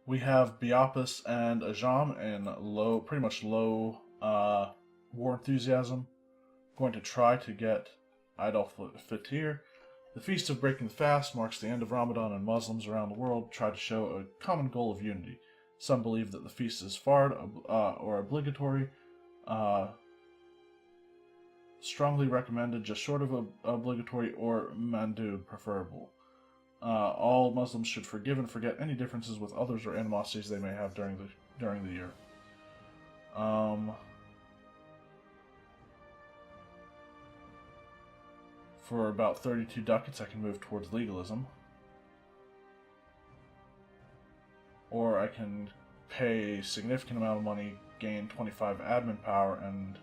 We have Biapis and Ajam in low, pretty much low war enthusiasm. Going to try to get Eid Fatir. The Feast of Breaking the Fast marks the end of Ramadan, and Muslims around the world try to show a common goal of unity. Some believe that the feast is fard or obligatory, uh, strongly recommended, just short of obligatory, or mandub preferable. All Muslims should forgive and forget any differences with others or animosities they may have during the year. Um, for about 32 ducats, I can move towards legalism, or I can pay a significant amount of money, gain 25 admin power, and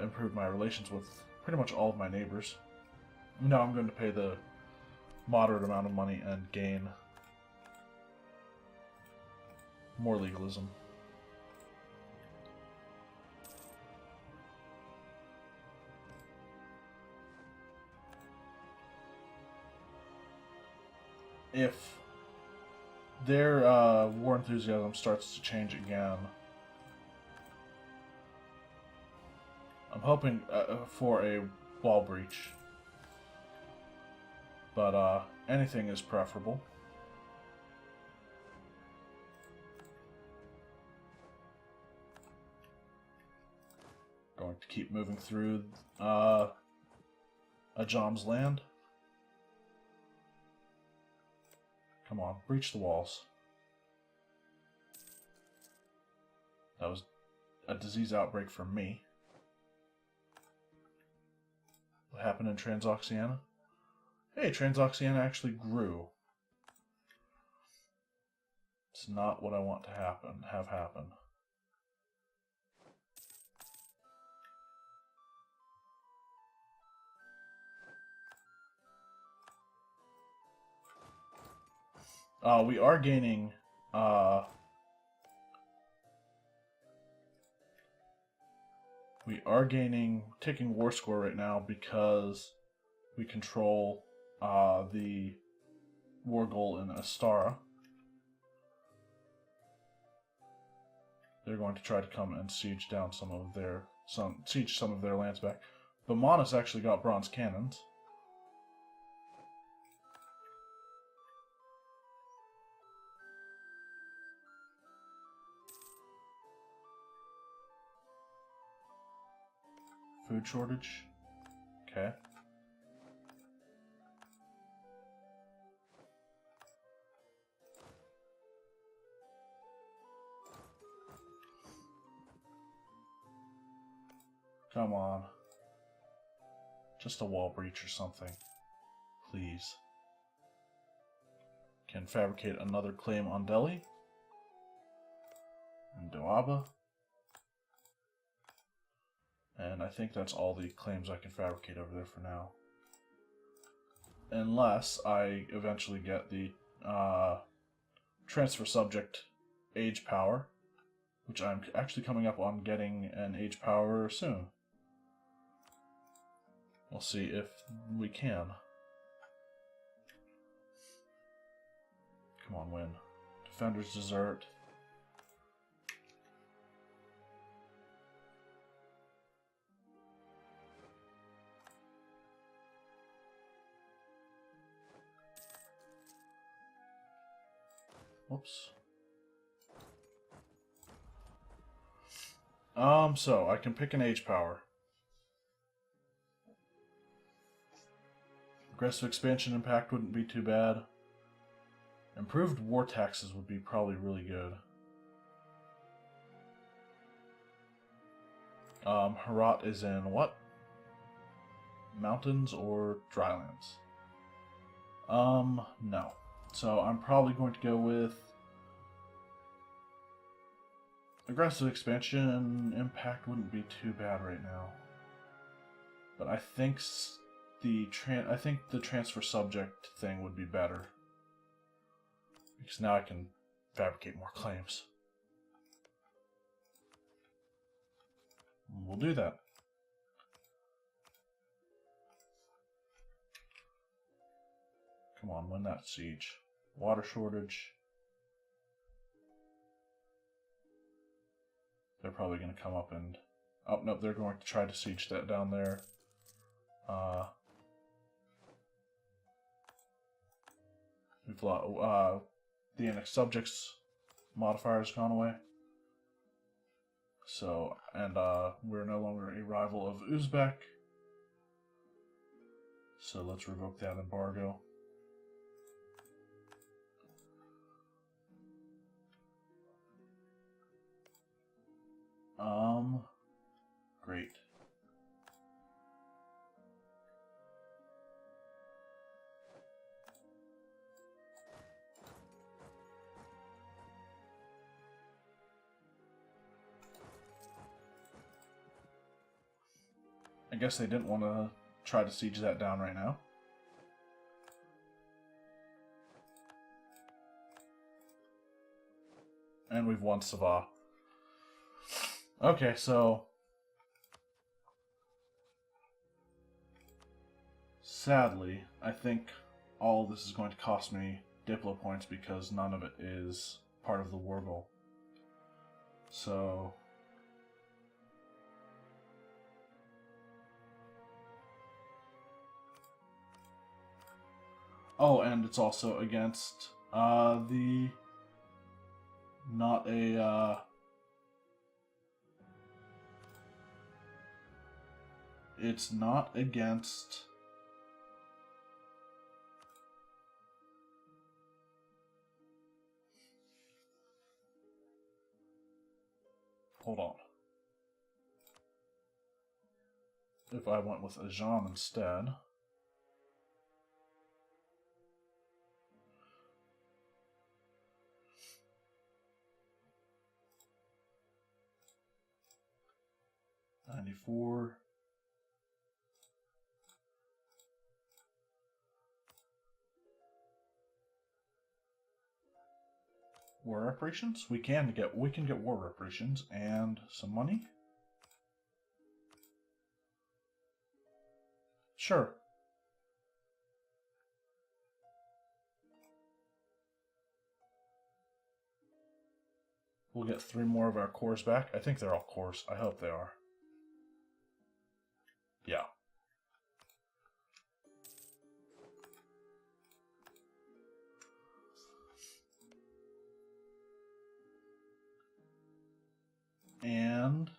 improve my relations with pretty much all of my neighbors. No, I'm going to pay the moderate amount of money and gain more legalism. If their war enthusiasm starts to change again, I'm hoping for a wall breach, but anything is preferable. Going to keep moving through Ajam's land. Come on, breach the walls. That was a disease outbreak for me. What happened in Transoxiana? Hey, Transoxiana actually grew. It's not what I want to have happen. We are gaining ticking war score right now because we control the war goal in Astara. They're going to try to come and siege down some of their lands back. But Manus actually got bronze cannons. Food shortage. Okay. Come on. Just a wall breach or something. Please. Can fabricate another claim on Delhi. And Doaba. And I think that's all the claims I can fabricate over there for now. Unless I eventually get the transfer subject age power, which I'm actually coming up on getting an age power soon. We'll see if we can. Come on, win. Defender's Desert. Whoops. So I can pick an age power. Aggressive expansion impact wouldn't be too bad. Improved war taxes would be probably really good. Herat is in what? Mountains or drylands? No. So I'm probably going to go with aggressive expansion. Impact wouldn't be too bad right now. But I think the transfer subject thing would be better. Because now I can fabricate more claims. We'll do that. Come on, win that siege. Water shortage. they're probably going to come up and... Oh, no, they're going to try to siege that down there. We've lost, the annexed subjects modifier has gone away. So, and we're no longer a rival of Uzbek. So let's revoke that embargo. Great. I guess they didn't want to try to siege that down right now. And we've won Sava. Okay, so... Sadly, I think all this is going to cost me Diplo points because none of it is part of the war goal. So... Oh, and it's also against the... Not a... It's not against... Hold on. If I went with Ajam instead... $94. War reparations? We can get war reparations and some money. Sure. We'll get 3 more of our cores back. I think they're all cores. I hope they are. Yeah. And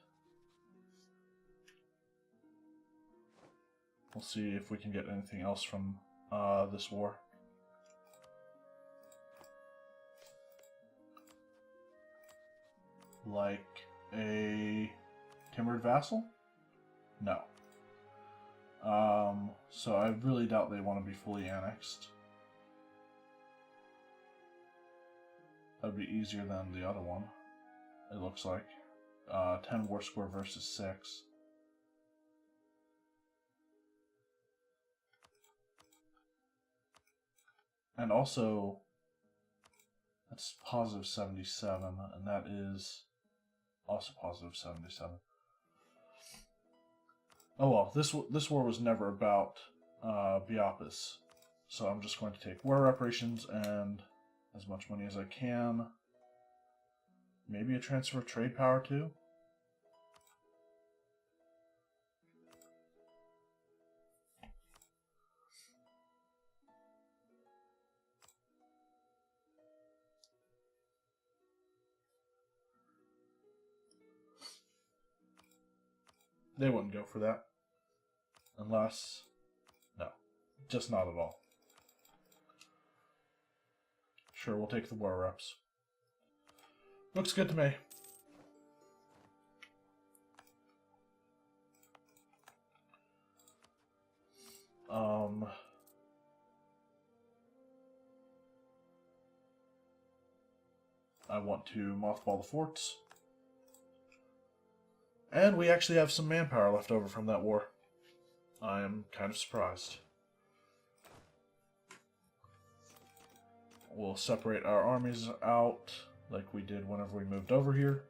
we'll see if we can get anything else from this war. Like a timbered vassal? No. So I really doubt they want to be fully annexed. That'd be easier than the other one, it looks like. 10 war score versus 6. And also, that's positive 77, and that is also positive 77. Oh well, this war was never about Biapis, so I'm just going to take war reparations and as much money as I can. Maybe a transfer of trade power too? They wouldn't go for that. Unless... No. Just not at all. Sure, we'll take the war reps. Looks good to me. I want to mothball the forts. And we actually have some manpower left over from that war. I am kind of surprised. We'll separate our armies out like we did whenever we moved over here.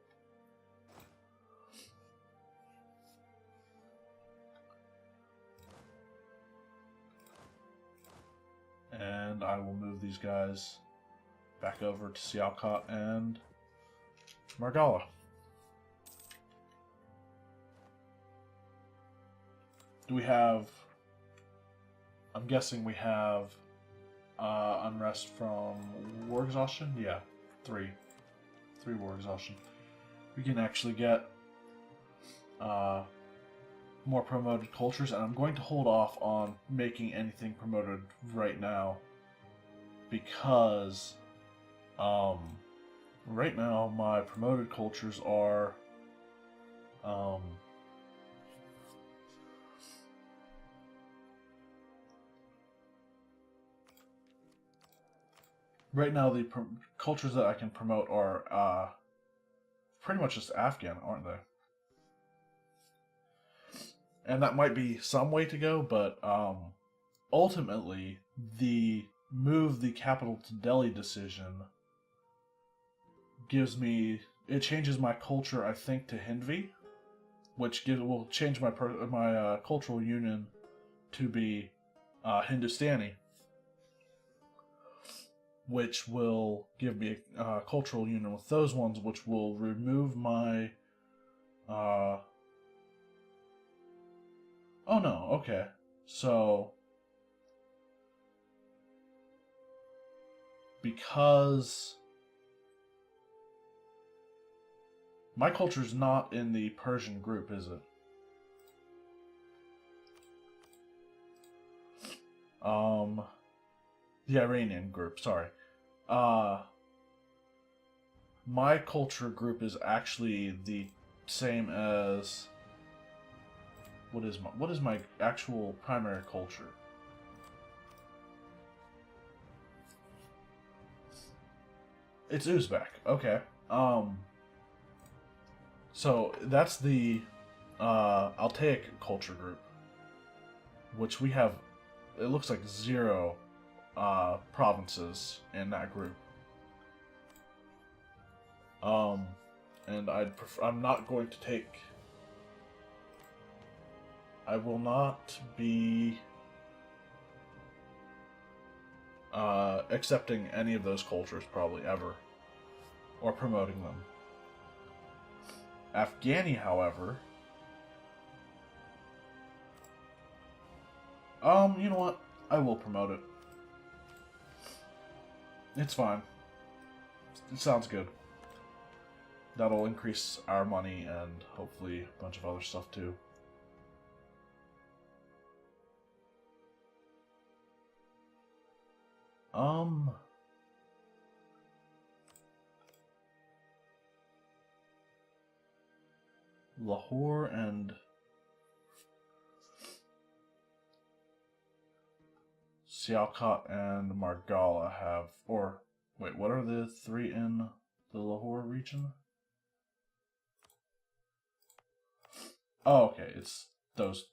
And I will move these guys back over to Sialkot and Margala. Do we have... I'm guessing we have unrest from war exhaustion? Yeah, 3. 3 war exhaustion. We can actually get more promoted cultures, and I'm going to hold off on making anything promoted right now because right now my promoted cultures are right now the cultures that I can promote are pretty much just Afghan, aren't they? And that might be some way to go, but ultimately, the move the capital to Delhi decision gives me... It changes my culture, I think, to Hindvi, which will change my cultural union to be Hindustani, which will give me a cultural union with those ones, which will remove my... Oh no, okay. So, because my culture's not in the Persian group, is it? The Iranian group, sorry. My culture group is actually the same as... What is my actual primary culture? It's Uzbek. Okay. So that's the Altaic culture group, which we have. It looks like 0 provinces in that group. And I'm not going to take... I will not be accepting any of those cultures probably ever, or promoting them. Afghani, however, you know what? I will promote it. It's fine. It sounds good. That'll increase our money and hopefully a bunch of other stuff too. Lahore and Sialkot and Margala have... Or, wait, what are the 3 in the Lahore region? Oh, okay, it's those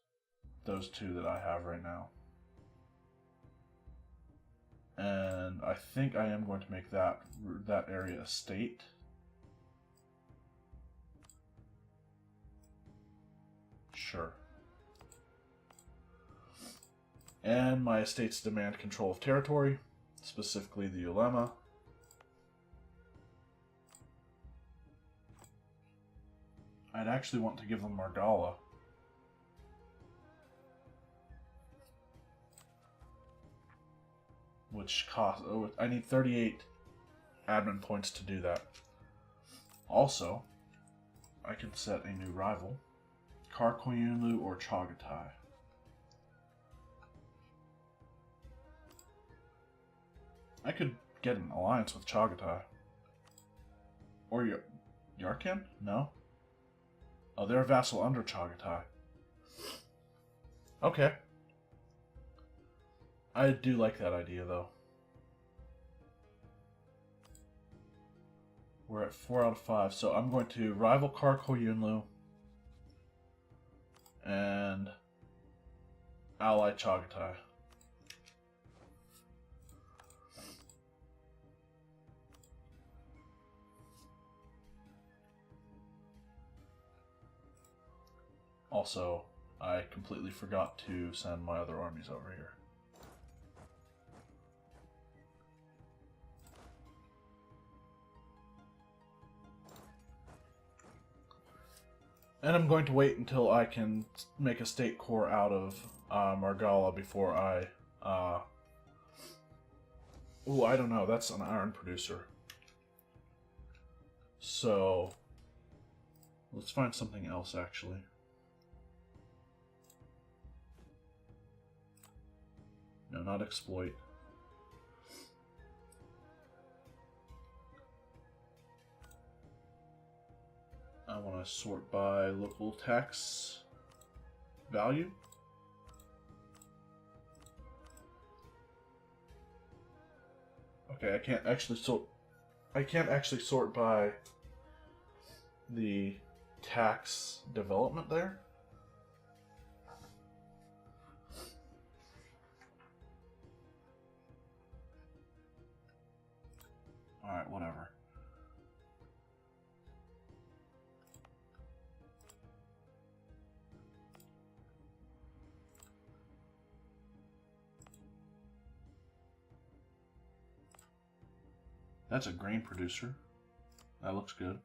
2 that I have right now. And I think I am going to make that area a state. Sure. And my estates demand control of territory, specifically the Ulema. I'd actually want to give them Margala. Which costs... Oh, I need 38 admin points to do that. Also, I can set a new rival. Karkoyunlu or Chagatai. I could get an alliance with Chagatai. Or Yarkand? No? Oh, they're a vassal under Chagatai. Okay. I do like that idea, though. We're at 4 out of 5, so I'm going to rival Karkoyunlu and ally Chagatai. Also, I completely forgot to send my other armies over here. And I'm going to wait until I can make a state core out of Margala before I... Ooh, I don't know. That's an iron producer. So... let's find something else, actually. No, not exploit. I want to sort by local tax value. Okay, I can't actually sort. I can't actually sort by the tax development there. All right, whatever. That's a grain producer. That looks good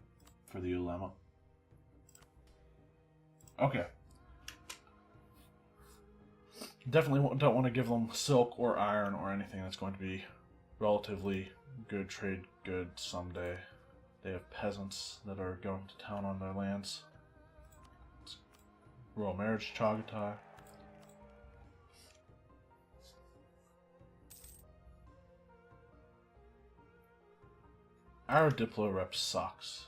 for the ulema. Okay. Definitely don't want to give them silk or iron or anything that's going to be relatively good trade goods someday. They have peasants that are going to town on their lands. Royal marriage, Chagatai. Our Diplo rep sucks.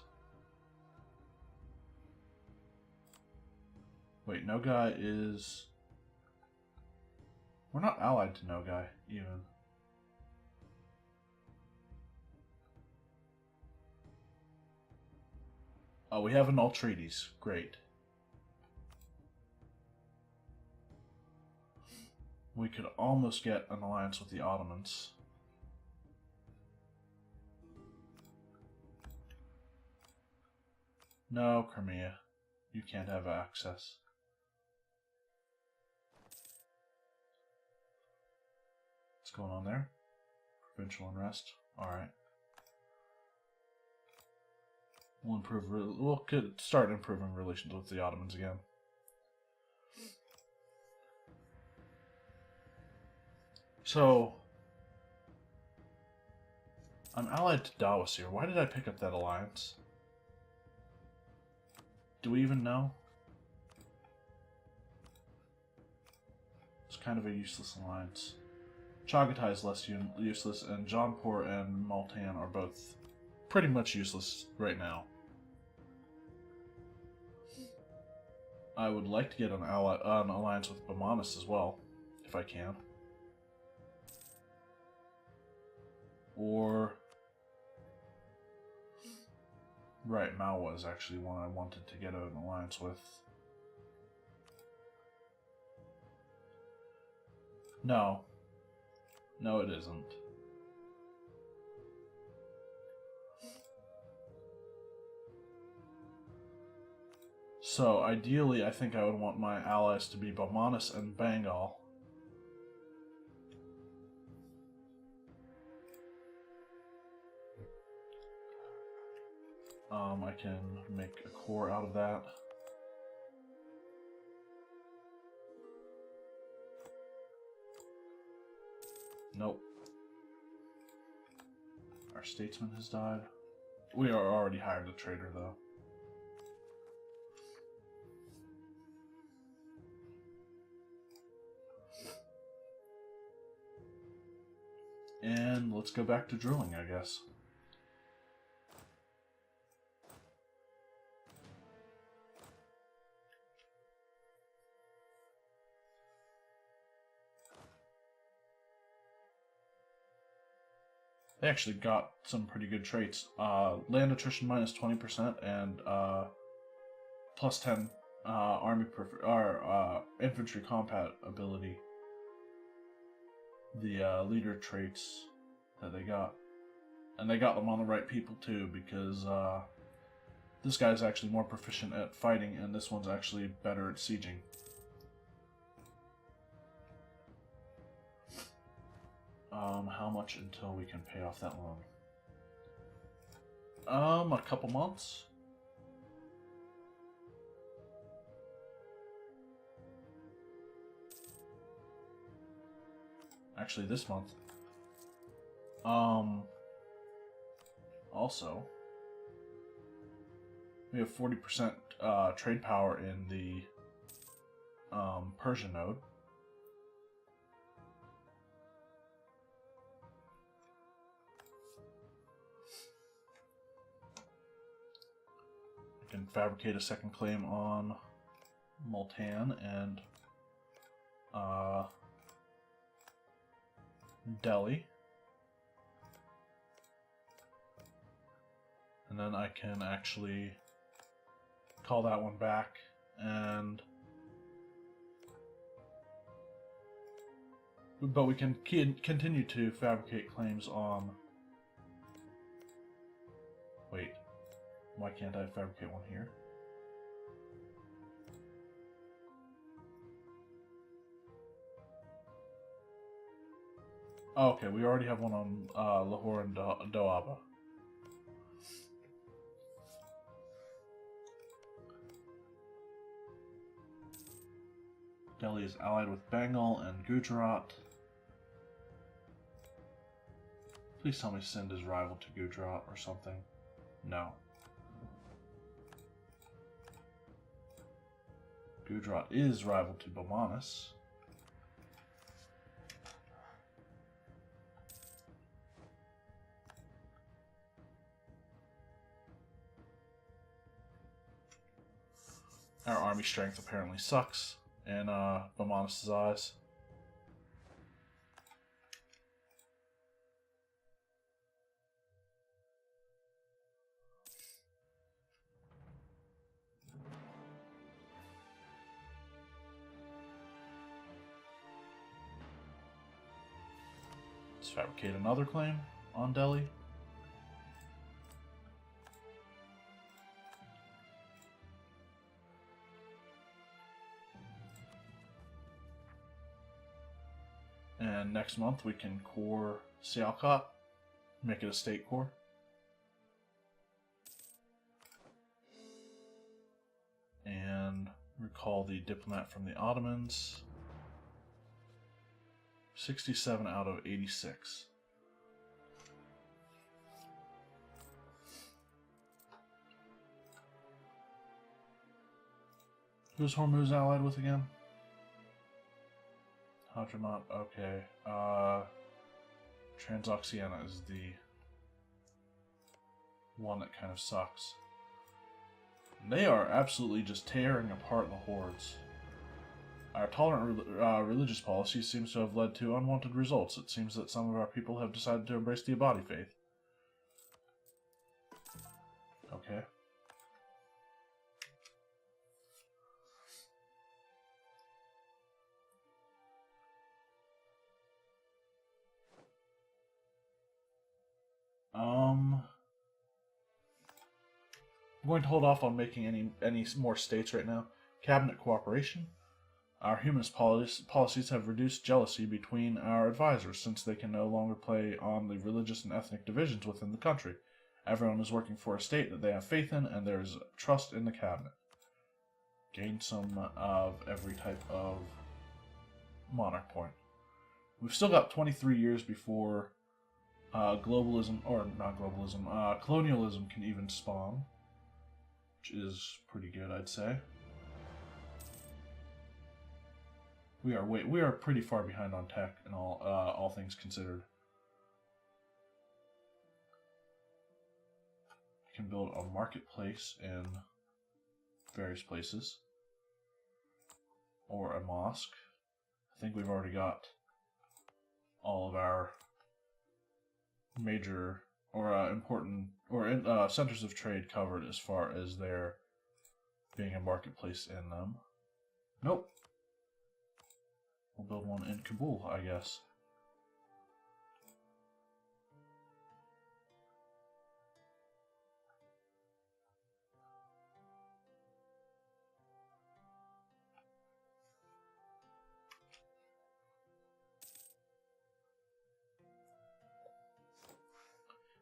Wait, Nogai is... We're not allied to Nogai, even. Oh, we have an all treaties. Great. We could almost get an alliance with the Ottomans. No, Crimea. You can't have access. What's going on there? Provincial unrest. Alright. We'll start improving relations with the Ottomans again. So, I'm allied to Dawasir. Why did I pick up that alliance? Do we even know? It's kind of a useless alliance. Chagatai is less useless, and Jaunpur and Multan are both pretty much useless right now. I would like to get an alliance with Bamanis as well, if I can. Or... Right, Malwa is actually one I wanted to get an alliance with. No. No, it isn't. So, ideally, I think I would want my allies to be Bamanis and Bengal. I can make a core out of that. Nope. Our statesman has died. We are already hired a trader, though. And let's go back to drilling, I guess. They actually got some pretty good traits. Land attrition minus 20% and plus 10 infantry combat ability. The leader traits that they got. And they got them on the right people too, because this guy's actually more proficient at fighting and this one's actually better at sieging. How much until we can pay off that loan? A couple months. actually this month. Also, we have 40% trade power in the Persian node. I can fabricate a second claim on Multan and Delhi. And then I can actually call that one back and... But we can continue to fabricate claims on... Wait, why can't I fabricate one here? Oh, okay, we already have one on Lahore and Doaba. Delhi is allied with Bengal and Gujarat. Please tell me Sindh is rival to Gujarat or something. No. Gujarat is rival to Bamanis. Our army strength apparently sucks in Bamanis' eyes. Let's fabricate another claim on Delhi. And next month we can core Sialkot, make it a state core. And recall the diplomat from the Ottomans. 67 out of 86. Who's Hormuz allied with again? Hadramaut, okay. Transoxiana is the one that kind of sucks. They are absolutely just tearing apart the hordes. Our tolerant religious policy seems to have led to unwanted results. It seems that some of our people have decided to embrace the Abadi faith. Okay. I'm going to hold off on making any more states right now. Cabinet cooperation. Our humanist policies have reduced jealousy between our advisors, since they can no longer play on the religious and ethnic divisions within the country. Everyone is working for a state that they have faith in, and there is trust in the cabinet. Gain some of every type of monarch point. We've still got 23 years before colonialism can even spawn, which is pretty good, I'd say. We are pretty far behind on tech, and all things considered. We can build a marketplace in various places, or a mosque. I think we've already got all of our major or important or centers of trade covered as far as there being a marketplace in them. Nope. We'll build one in Kabul, I guess.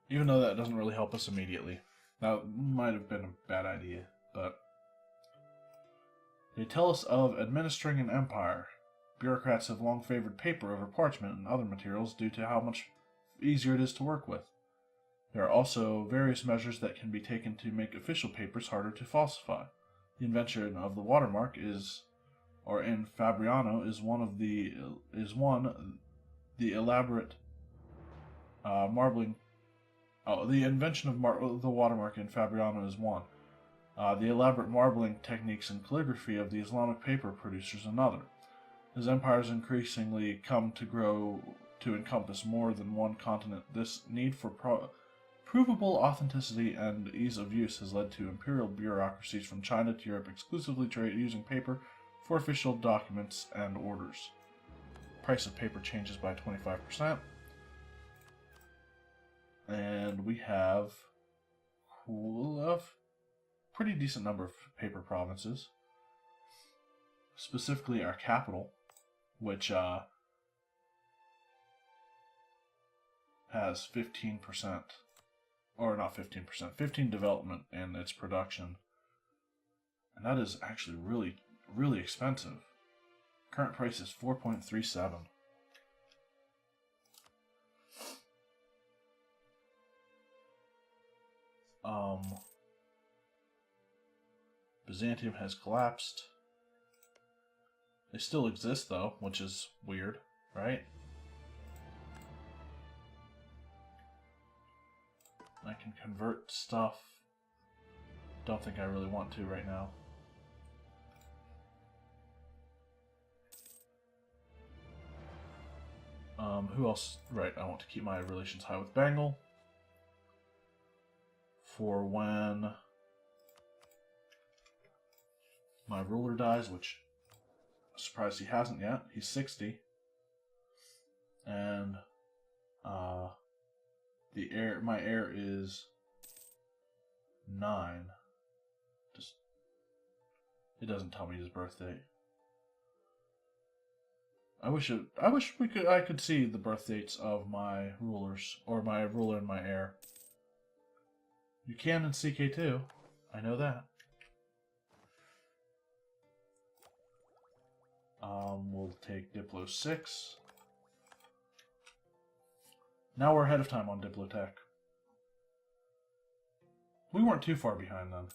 Even though that doesn't really help us immediately. That might have been a bad idea, but... They tell us of administering an empire. Bureaucrats have long favored paper over parchment and other materials due to how much easier it is to work with. There are also various measures that can be taken to make official papers harder to falsify. The invention of the watermark in Fabriano is the elaborate marbling. Oh, the invention of the watermark in Fabriano is one. The elaborate marbling techniques and calligraphy of the Islamic paper producers another. As empires increasingly come to grow to encompass more than one continent, this need for provable authenticity and ease of use has led to imperial bureaucracies from China to Europe exclusively trade using paper for official documents and orders. Price of paper changes by 25%. And we have a pretty decent number of paper provinces. Specifically our capital, which has 15%, or not 15%, 15 development in its production. And that is actually really, really expensive. Current price is 4.37. Byzantium has collapsed. They still exist though, which is weird, right? I can convert stuff. Don't think I really want to right now. Who else? Right, I want to keep my relations high with Bengal. For when my ruler dies, which I'm surprised he hasn't yet. He's 60. And my heir is 9. It doesn't tell me his birth date. I wish I could see the birth dates of my rulers, or my ruler and my heir. You can in CK2. I know that. We'll take Diplo 6. Now we're ahead of time on Diplotech. We weren't too far behind then.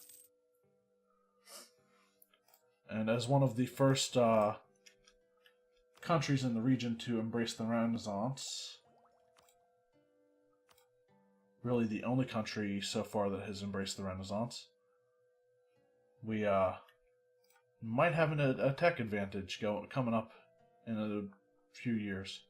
And as one of the first countries in the region to embrace the Renaissance, really the only country so far that has embraced the Renaissance, we might have a tech advantage coming up in a few years.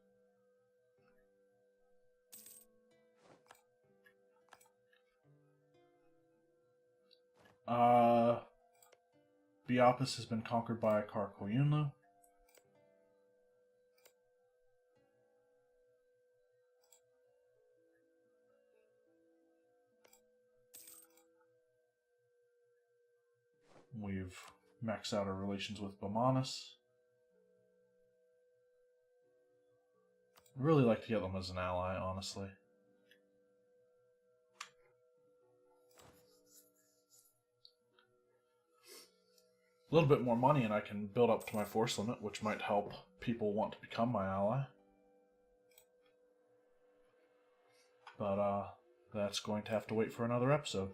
Biapis has been conquered by Karkoyunlu. We've maxed out our relations with Bamanis. I'd really like to get them as an ally, honestly. A little bit more money and I can build up to my force limit, which might help people want to become my ally. But that's going to have to wait for another episode.